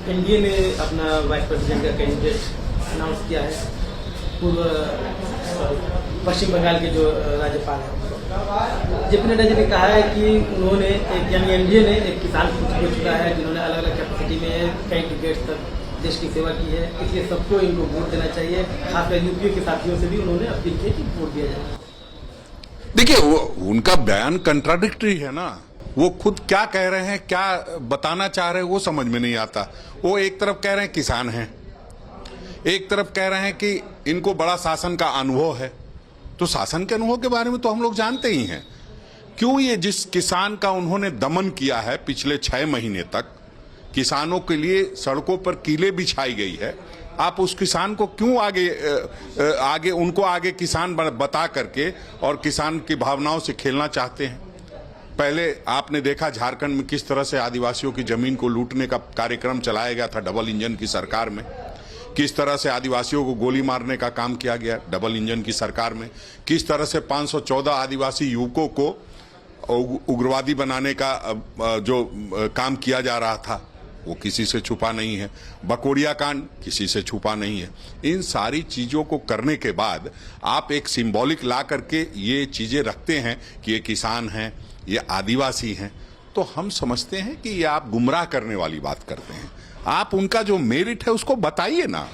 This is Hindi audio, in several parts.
एनडीए ने अपना वाइस प्रेसिडेंट का कैंडिडेट अनाउंस किया है। पूर्व पश्चिम बंगाल के जो राज्यपाल हैं जेपी नड्डा जी ने कहा है कि उन्होंने यानी एनडीए ने एक किसान हो चुका है जिन्होंने अलग अलग कैपेसिटी में कई डिकेट्स तक देश की सेवा की है, इसलिए सबको इनको वोट देना चाहिए। खासकर यूपीए के साथियों से भी उन्होंने अपील की कि वोट दिया जाए। देखिए, वो उनका बयान कंट्राडिक्टरी है ना। वो खुद क्या कह रहे हैं, क्या बताना चाह रहे हैं, वो समझ में नहीं आता। वो एक तरफ कह रहे हैं किसान हैं, एक तरफ कह रहे हैं कि इनको बड़ा शासन का अनुभव है। तो शासन के अनुभव के बारे में तो हम लोग जानते ही हैं। क्यों ये जिस किसान का उन्होंने दमन किया है पिछले 6 महीने तक, किसानों के लिए सड़कों पर कीलें बिछाई गई है, आप उस किसान को क्यों आगे उनको आगे किसान बता करके और किसान की भावनाओं से खेलना चाहते हैं। पहले आपने देखा झारखंड में किस तरह से आदिवासियों की जमीन को लूटने का कार्यक्रम चलाया गया था डबल इंजन की सरकार में। किस तरह से आदिवासियों को गोली मारने का काम किया गया डबल इंजन की सरकार में। किस तरह से 514 आदिवासी युवकों को उग्रवादी बनाने का जो काम किया जा रहा था वो किसी से छुपा नहीं है। बकोड़िया कांड किसी से छुपा नहीं है। इन सारी चीजों को करने के बाद आप एक सिंबॉलिक ला करके ये चीजें रखते हैं कि ये किसान हैं, ये आदिवासी हैं, तो हम समझते हैं कि ये आप गुमराह करने वाली बात करते हैं। आप उनका जो मेरिट है उसको बताइए ना।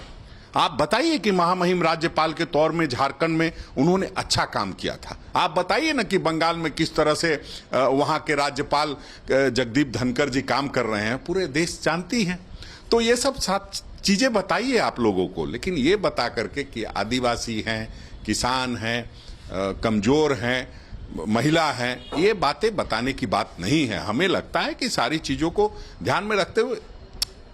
आप बताइए कि महामहिम राज्यपाल के तौर में झारखंड में उन्होंने अच्छा काम किया था। आप बताइए ना कि बंगाल में किस तरह से वहां के राज्यपाल जगदीप धनखड़ जी काम कर रहे हैं, पूरे देश जानती हैं। तो ये सब चीजें बताइए आप लोगों को। लेकिन ये बता करके कि आदिवासी हैं, किसान हैं, कमजोर हैं, महिला हैं, ये बातें बताने की बात नहीं है। हमें लगता है कि सारी चीजों को ध्यान में रखते हुए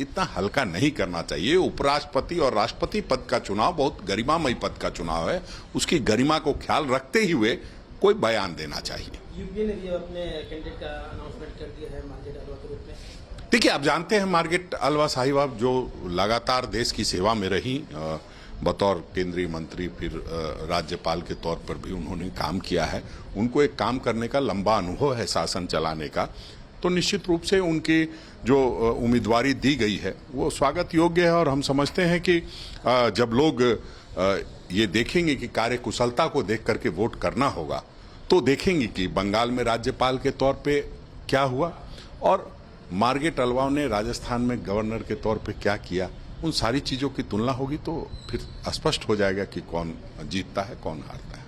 इतना हल्का नहीं करना चाहिए। उपराष्ट्रपति और राष्ट्रपति पद का चुनाव बहुत गरिमामय पद का चुनाव है, उसकी गरिमा को ख्याल रखते हुए कोई बयान देना चाहिए। यूपीए ने भी अपने कैंडिडेट का अनाउंसमेंट कर दिया है मार्गरेट अलवा के रूप में। देखिए, आप जानते हैं मार्गरेट अलवा साहिबा जो लगातार देश की सेवा में रही, बतौर केंद्रीय मंत्री, फिर राज्यपाल के तौर पर भी उन्होंने काम किया है। उनको एक काम करने का लंबा अनुभव है शासन चलाने का। तो निश्चित रूप से उनकी जो उम्मीदवारी दी गई है वो स्वागत योग्य है। और हम समझते हैं कि जब लोग ये देखेंगे कि कार्यकुशलता को देख करके वोट करना होगा, तो देखेंगे कि बंगाल में राज्यपाल के तौर पे क्या हुआ और मार्गरेट अलवा ने राजस्थान में गवर्नर के तौर पे क्या किया। उन सारी चीजों की तुलना होगी तो फिर स्पष्ट हो जाएगा कि कौन जीतता है, कौन हारता है।